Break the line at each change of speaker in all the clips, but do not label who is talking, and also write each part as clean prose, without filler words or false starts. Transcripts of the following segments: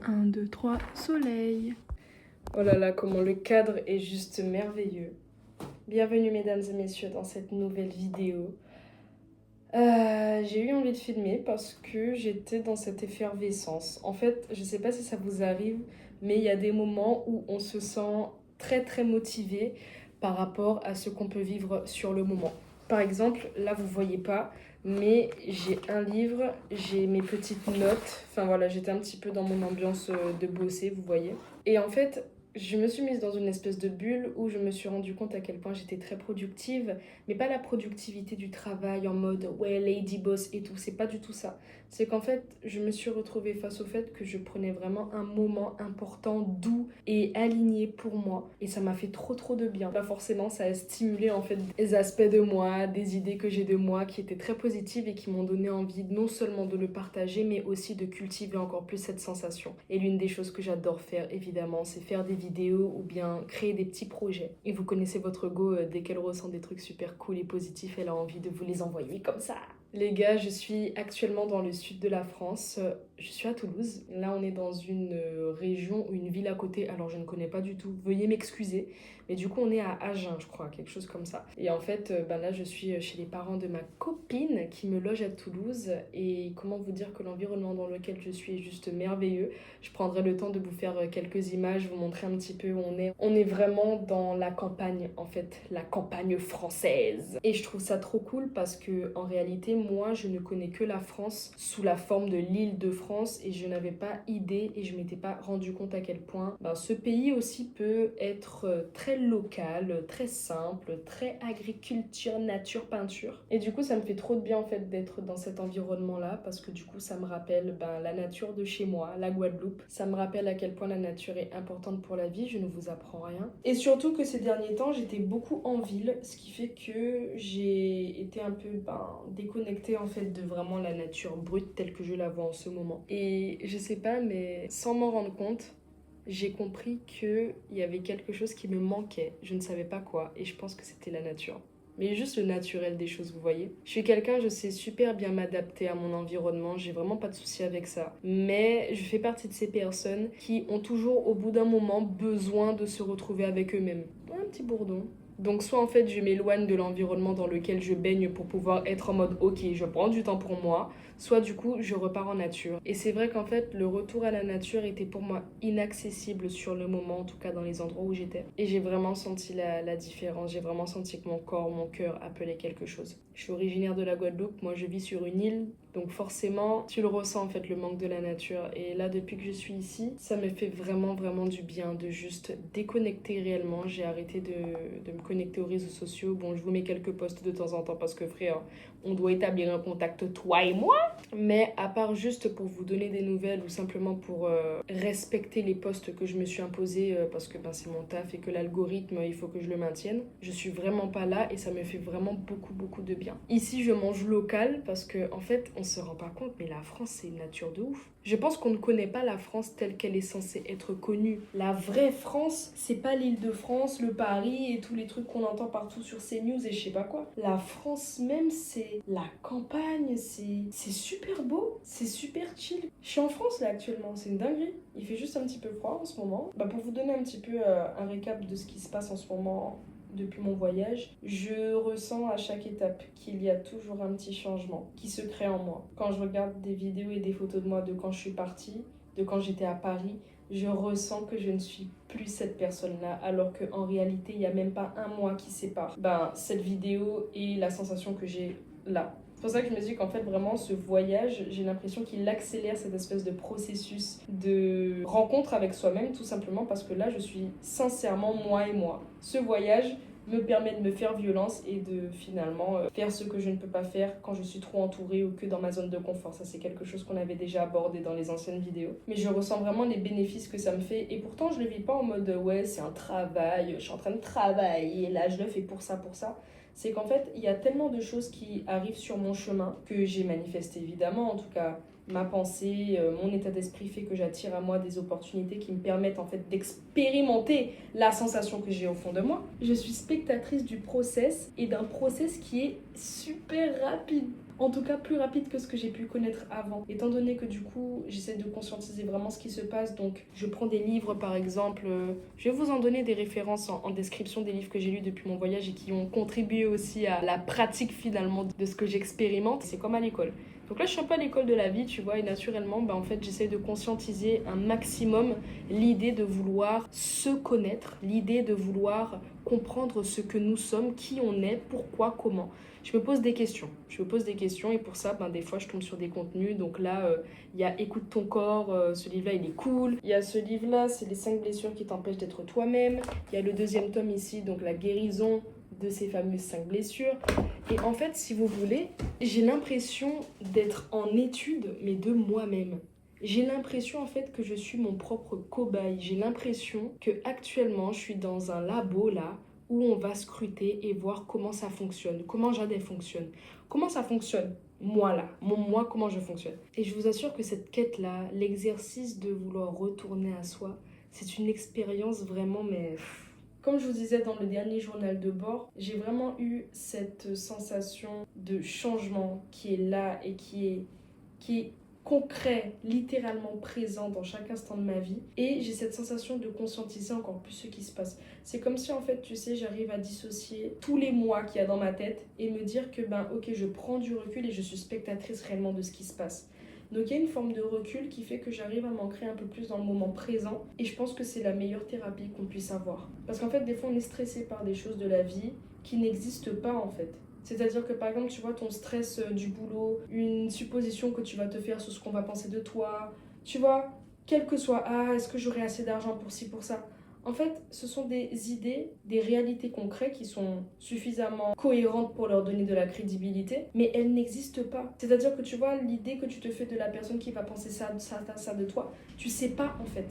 1, 2, 3, soleil.
Oh là là, comment le cadre est juste merveilleux. Bienvenue mesdames et messieurs dans cette nouvelle vidéo. J'ai eu envie de filmer parce que j'étais dans cette effervescence. En fait, je sais pas si ça vous arrive, mais il y a des moments où on se sent très motivé par rapport à ce qu'on peut vivre sur le moment. Par exemple, là vous voyez pas, mais j'ai un livre, j'ai mes petites notes. Enfin voilà, j'étais un petit peu dans mon ambiance de bosser, vous voyez. Et en fait, je me suis mise dans une espèce de bulle où je me suis rendu compte à quel point j'étais très productive, mais pas la productivité du travail en mode ouais, lady boss et tout, c'est pas du tout ça. C'est qu'en fait, je me suis retrouvée face au fait que je prenais vraiment un moment important, doux et aligné pour moi. Et ça m'a fait trop de bien. Pas forcément, ça a stimulé en fait des aspects de moi, des idées que j'ai de moi qui étaient très positives et qui m'ont donné envie non seulement de le partager, mais aussi de cultiver encore plus cette sensation. Et l'une des choses que j'adore faire, évidemment, c'est faire des vidéos ou bien créer des petits projets. Et vous connaissez votre go, dès qu'elle ressent des trucs super cool et positifs, elle a envie de vous les envoyer comme ça. Les gars, je suis actuellement dans le sud de la France. Je suis à Toulouse. Là, on est dans une région ou une ville à côté. Alors, je ne connais pas du tout. Veuillez m'excuser. Mais du coup, on est à Agen, je crois, quelque chose comme ça. Et en fait, là, je suis chez les parents de ma copine qui me loge à Toulouse. Et comment vous dire que l'environnement dans lequel je suis est juste merveilleux. Je prendrai le temps de vous faire quelques images, vous montrer un petit peu où on est. On est vraiment dans la campagne, en fait, la campagne française. Et je trouve ça trop cool parce que, en réalité, moi, je ne connais que la France sous la forme de l'Île-de-France et je n'avais pas idée et je m'étais pas rendu compte à quel point ce pays aussi peut être très local, très simple, très agriculture, nature, peinture. Et du coup, ça me fait trop de bien en fait d'être dans cet environnement-là parce que du coup, ça me rappelle la nature de chez moi, la Guadeloupe. Ça me rappelle à quel point la nature est importante pour la vie, je ne vous apprends rien. Et surtout que ces derniers temps, j'étais beaucoup en ville, ce qui fait que j'ai été un peu déconnectée en fait de vraiment la nature brute telle que je la vois en ce moment. Et je sais pas, mais sans m'en rendre compte, j'ai compris qu'il y avait quelque chose qui me manquait. Je ne savais pas quoi, et je pense que c'était la nature. Mais juste le naturel des choses, vous voyez. Je suis quelqu'un, je sais super bien m'adapter à mon environnement, j'ai vraiment pas de souci avec ça. Mais je fais partie de ces personnes qui ont toujours, au bout d'un moment, besoin de se retrouver avec eux-mêmes. Un petit bourdon. Donc soit en fait je m'éloigne de l'environnement dans lequel je baigne pour pouvoir être en mode ok, je prends du temps pour moi, soit du coup je repars en nature. Et c'est vrai qu'en fait le retour à la nature était pour moi inaccessible sur le moment, en tout cas dans les endroits où j'étais. Et j'ai vraiment senti la différence, j'ai vraiment senti que mon corps, mon cœur appelaient quelque chose. Je suis originaire de la Guadeloupe, moi je vis sur une île, donc forcément tu le ressens en fait le manque de la nature. Et là depuis que je suis ici, ça me fait vraiment du bien de juste déconnecter réellement. J'ai arrêté de me connecter aux réseaux sociaux. Bon, je vous mets quelques posts de temps en temps parce que frère, on doit établir un contact toi et moi. Mais à part juste pour vous donner des nouvelles ou simplement pour respecter les posts que je me suis imposés parce que c'est mon taf et que l'algorithme, il faut que je le maintienne, je suis vraiment pas là et ça me fait vraiment beaucoup de bien. Ici, je mange local parce que en fait, on se rend pas compte, mais la France, c'est une nature de ouf. Je pense qu'on ne connaît pas la France telle qu'elle est censée être connue. La vraie France, c'est pas l'Île-de-France, le Paris et tous les trucs qu'on entend partout sur CNews et je sais pas quoi. La France même, c'est la campagne, c'est super beau, c'est super chill. Je suis en France là actuellement, c'est une dinguerie. Il fait juste un petit peu froid en ce moment. Pour vous donner un petit peu un récap de ce qui se passe en ce moment depuis mon voyage, je ressens à chaque étape qu'il y a toujours un petit changement qui se crée en moi. Quand je regarde des vidéos et des photos de moi de quand je suis partie, de quand j'étais à Paris, je ressens que je ne suis plus cette personne-là, alors qu'en réalité, il n'y a même pas un mois qui sépare cette vidéo et la sensation que j'ai là. C'est pour ça que je me dis qu'en fait, vraiment, ce voyage, j'ai l'impression qu'il accélère cette espèce de processus de rencontre avec soi-même, tout simplement parce que là, je suis sincèrement moi et moi. Ce voyage me permet de me faire violence et de finalement faire ce que je ne peux pas faire quand je suis trop entourée ou que dans ma zone de confort. Ça, c'est quelque chose qu'on avait déjà abordé dans les anciennes vidéos. Mais je ressens vraiment les bénéfices que ça me fait. Et pourtant, je le vis pas en mode ouais, c'est un travail, je suis en train de travailler, là, je le fais pour ça, pour ça. C'est qu'en fait, il y a tellement de choses qui arrivent sur mon chemin que j'ai manifesté évidemment, en tout cas ma pensée, mon état d'esprit fait que j'attire à moi des opportunités qui me permettent en fait d'expérimenter la sensation que j'ai au fond de moi. Je suis spectatrice du process et d'un process qui est super rapide. En tout cas, plus rapide que ce que j'ai pu connaître avant. Étant donné que du coup, j'essaie de conscientiser vraiment ce qui se passe. Donc, je prends des livres, par exemple. Je vais vous en donner des références en description des livres que j'ai lus depuis mon voyage et qui ont contribué aussi à la pratique finalement de ce que j'expérimente. C'est comme à l'école. Donc là, je suis un peu à l'école de la vie, tu vois, et naturellement, en fait, j'essaie de conscientiser un maximum l'idée de vouloir se connaître, l'idée de vouloir comprendre ce que nous sommes, qui on est, pourquoi, comment. Je me pose des questions. Et pour ça, des fois, je tombe sur des contenus. Donc là, il y a Écoute ton corps, ce livre-là, il est cool. Il y a ce livre-là, c'est les 5 blessures qui t'empêchent d'être toi-même. Il y a le deuxième tome ici, donc la guérison de ces fameuses 5 blessures. Et en fait, si vous voulez, j'ai l'impression d'être en étude, mais de moi-même. J'ai l'impression en fait que je suis mon propre cobaye. J'ai l'impression que actuellement, je suis dans un labo là, où on va scruter et voir comment ça fonctionne, comment Jadès fonctionne, comment ça fonctionne, moi là, moi comment je fonctionne. Et je vous assure que cette quête-là, l'exercice de vouloir retourner à soi, c'est une expérience vraiment, mais... Comme je vous disais dans le dernier journal de bord, j'ai vraiment eu cette sensation de changement qui est là et qui est concret, littéralement présent dans chaque instant de ma vie. Et j'ai cette sensation de conscientiser encore plus ce qui se passe. C'est comme si en fait, tu sais, j'arrive à dissocier tous les moi qu'il y a dans ma tête et me dire que ok, je prends du recul et je suis spectatrice réellement de ce qui se passe. Donc il y a une forme de recul qui fait que j'arrive à m'ancrer un peu plus dans le moment présent et je pense que c'est la meilleure thérapie qu'on puisse avoir. Parce qu'en fait, des fois, on est stressé par des choses de la vie qui n'existent pas en fait. C'est-à-dire que par exemple, tu vois, ton stress du boulot, une supposition que tu vas te faire sur ce qu'on va penser de toi, tu vois, quel que soit, est-ce que j'aurai assez d'argent pour ci, pour ça. En fait, ce sont des idées, des réalités concrètes qui sont suffisamment cohérentes pour leur donner de la crédibilité, mais elles n'existent pas. C'est-à-dire que tu vois, l'idée que tu te fais de la personne qui va penser ça de toi, tu sais pas en fait.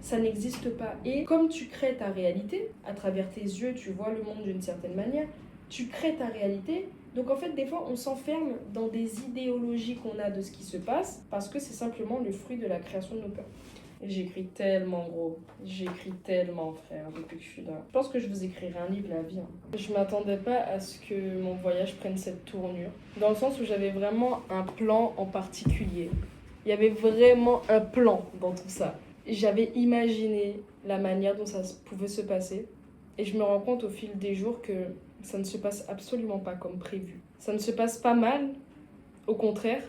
Ça n'existe pas. Et comme tu crées ta réalité, à travers tes yeux, tu vois le monde d'une certaine manière, tu crées ta réalité. Donc en fait, des fois, on s'enferme dans des idéologies qu'on a de ce qui se passe parce que c'est simplement le fruit de la création de nos peurs. J'écris tellement gros, j'écris tellement frère depuis que je suis là. Je pense que je vous écrirai un livre la vie. Je m'attendais pas à ce que mon voyage prenne cette tournure. Dans le sens où j'avais vraiment un plan en particulier. Il y avait vraiment un plan dans tout ça. J'avais imaginé la manière dont ça pouvait se passer. Et je me rends compte au fil des jours que ça ne se passe absolument pas comme prévu. Ça ne se passe pas mal, au contraire.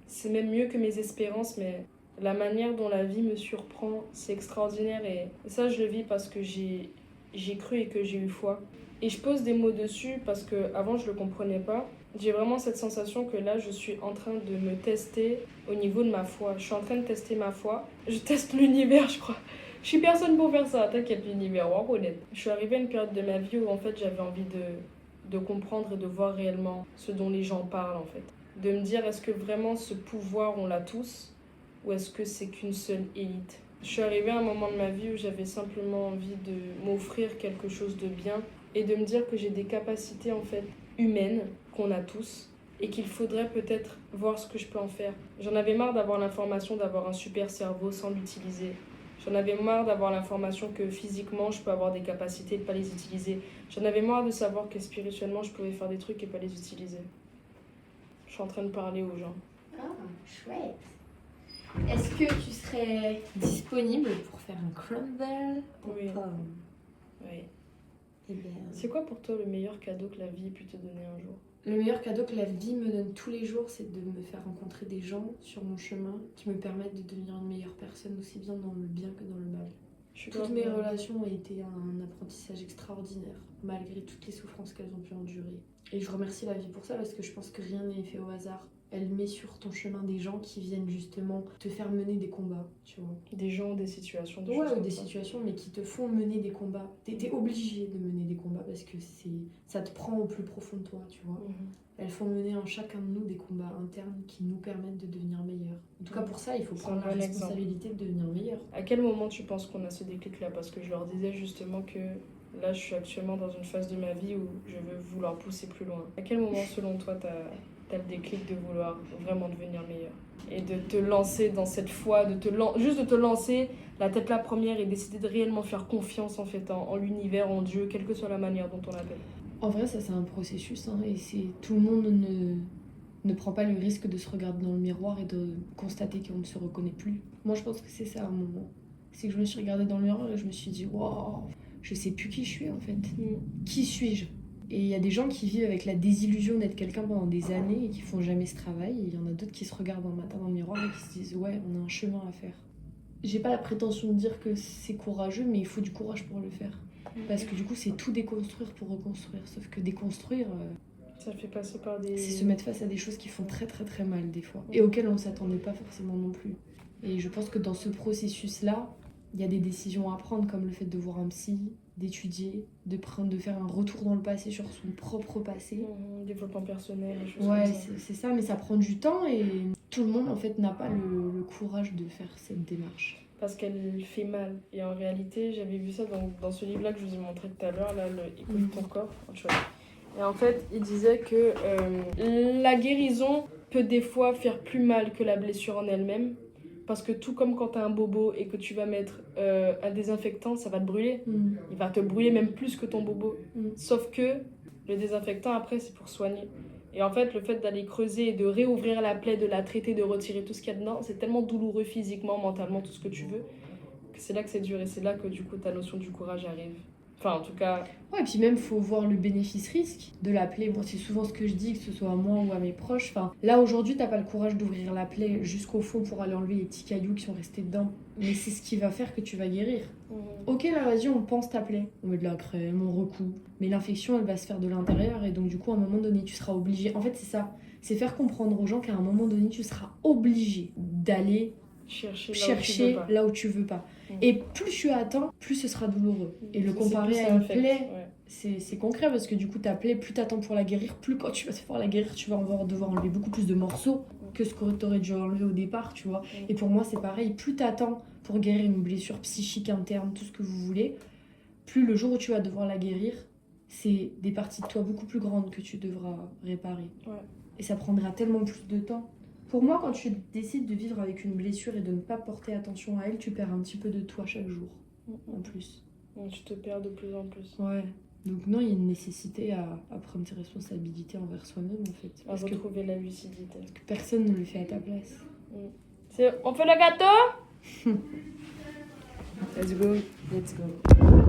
C'est même mieux que mes espérances, mais la manière dont la vie me surprend, c'est extraordinaire. Et ça, je le vis parce que j'ai cru et que j'ai eu foi. Et je pose des mots dessus parce qu'avant, je ne le comprenais pas. J'ai vraiment cette sensation que là, je suis en train de me tester au niveau de ma foi. Je suis en train de tester ma foi. Je teste l'univers, je crois. Je suis personne pour faire ça, t'inquiète, l'univers, on honnête. Je suis arrivée à une période de ma vie où en fait j'avais envie de comprendre et de voir réellement ce dont les gens parlent en fait. De me dire, est-ce que vraiment ce pouvoir on l'a tous ou est-ce que c'est qu'une seule élite? Je suis arrivée à un moment de ma vie où j'avais simplement envie de m'offrir quelque chose de bien et de me dire que j'ai des capacités en fait humaines qu'on a tous et qu'il faudrait peut-être voir ce que je peux en faire. J'en avais marre d'avoir l'information d'avoir un super cerveau sans l'utiliser. J'en avais marre d'avoir l'information que physiquement je peux avoir des capacités et de ne pas les utiliser. J'en avais marre de savoir que spirituellement je pouvais faire des trucs et pas les utiliser. Je suis en train de parler aux gens.
Ah, chouette. Est-ce que tu serais disponible pour faire un crumble?
Oui. Oui.
Eh bien,
c'est quoi pour toi le meilleur cadeau que la vie ait pu te donner un jour?
Le meilleur cadeau que la vie me donne tous les jours, c'est de me faire rencontrer des gens sur mon chemin qui me permettent de devenir une meilleure personne, aussi bien dans le bien que dans le mal. Toutes mes relations ont été un apprentissage extraordinaire, malgré toutes les souffrances qu'elles ont pu endurer. Et je remercie la vie pour ça, parce que je pense que rien n'est fait au hasard. Elle met sur ton chemin des gens qui viennent justement te faire mener des combats, tu vois.
Des gens, des situations,
des choses comme des situations, mais qui te font mener des combats. T'es obligé de mener des combats parce que ça te prend au plus profond de toi, tu vois. Elles font mener en chacun de nous des combats internes qui nous permettent de devenir meilleurs. En tout cas, pour ça, il faut prendre la responsabilité de devenir meilleur.
À quel moment tu penses qu'on a ce déclic-là? Parce que je leur disais justement que là, je suis actuellement dans une phase de ma vie où je veux vouloir pousser plus loin. À quel moment, selon toi, t'as le déclic de vouloir vraiment devenir meilleur? Et de te lancer dans cette foi, juste de te lancer la tête la première et décider de réellement faire confiance en fait en l'univers, en Dieu, quelle que soit la manière dont on l'appelle.
En vrai, ça c'est un processus, hein, et tout le monde ne prend pas le risque de se regarder dans le miroir et de constater qu'on ne se reconnaît plus. Moi, je pense que c'est ça un moment. C'est que je me suis regardée dans le miroir et je me suis dit, waouh, je sais plus qui je suis en fait. Qui suis-je? Et il y a des gens qui vivent avec la désillusion d'être quelqu'un pendant des années et qui font jamais ce travail. Et il y en a d'autres qui se regardent un matin dans le miroir et qui se disent, ouais, on a un chemin à faire. J'ai pas la prétention de dire que c'est courageux, mais il faut du courage pour le faire. Parce que du coup, c'est tout déconstruire pour reconstruire. Sauf que déconstruire,
Ça fait passer par des...
c'est se mettre face à des choses qui font très très très mal des fois. Et auxquelles on ne s'attendait pas forcément non plus. Et je pense que dans ce processus-là, il y a des décisions à prendre, comme le fait de voir un psy, d'étudier, de faire un retour dans le passé sur son propre passé.
Développement personnel, des choses
Ouais,
comme ça.
c'est ça, mais ça prend du temps et tout le monde en fait n'a pas le courage de faire cette démarche.
Parce qu'elle fait mal. Et en réalité, j'avais vu ça dans ce livre-là que je vous ai montré tout à l'heure, là, le Écoute ton corps. Et en fait, il disait que la guérison peut des fois faire plus mal que la blessure en elle-même. Parce que tout comme quand tu as un bobo et que tu vas mettre un désinfectant, ça va te brûler. Il va te brûler même plus que ton bobo. Sauf que le désinfectant, après, c'est pour soigner. Et en fait, le fait d'aller creuser et de réouvrir la plaie, de la traiter, de retirer tout ce qu'il y a dedans, c'est tellement douloureux physiquement, mentalement, tout ce que tu veux, que c'est là que c'est dur. Et c'est là que du coup, ta notion du courage arrive. Enfin, en tout cas...
Ouais, et puis même, faut voir le bénéfice-risque de la plaie. Moi, c'est souvent ce que je dis, que ce soit à moi ou à mes proches. Enfin, là, aujourd'hui, t'as pas le courage d'ouvrir la plaie jusqu'au fond pour aller enlever les petits cailloux qui sont restés dedans. Mais c'est ce qui va faire que tu vas guérir. Ok, là, vas-y, on pense ta plaie. On met de la crème, on recoue. Mais l'infection, elle va se faire de l'intérieur. Et donc, du coup, à un moment donné, tu seras obligé... En fait, c'est ça. C'est faire comprendre aux gens qu'à un moment donné, tu seras obligé d'aller chercher là où tu veux pas. Et plus tu attends, plus ce sera douloureux. Et le comparer à une plaie, c'est concret parce que du coup, ta plaie, plus t'attends pour la guérir, plus quand tu vas devoir la guérir, tu vas devoir enlever beaucoup plus de morceaux que ce que t'aurais dû enlever au départ, tu vois. Et pour moi, c'est pareil. Plus t'attends pour guérir une blessure psychique interne, tout ce que vous voulez, plus le jour où tu vas devoir la guérir, c'est des parties de toi beaucoup plus grandes que tu devras réparer. Et ça prendra tellement plus de temps. Pour moi, quand tu décides de vivre avec une blessure et de ne pas porter attention à elle, tu perds un petit peu de toi chaque jour, en plus.
Tu te perds de plus en plus.
Ouais. Donc non, il y a une nécessité à prendre tes responsabilités envers soi-même, en fait.
À retrouver la lucidité.
Parce que personne ne le fait à ta place.
On fait le gâteau.
Let's go.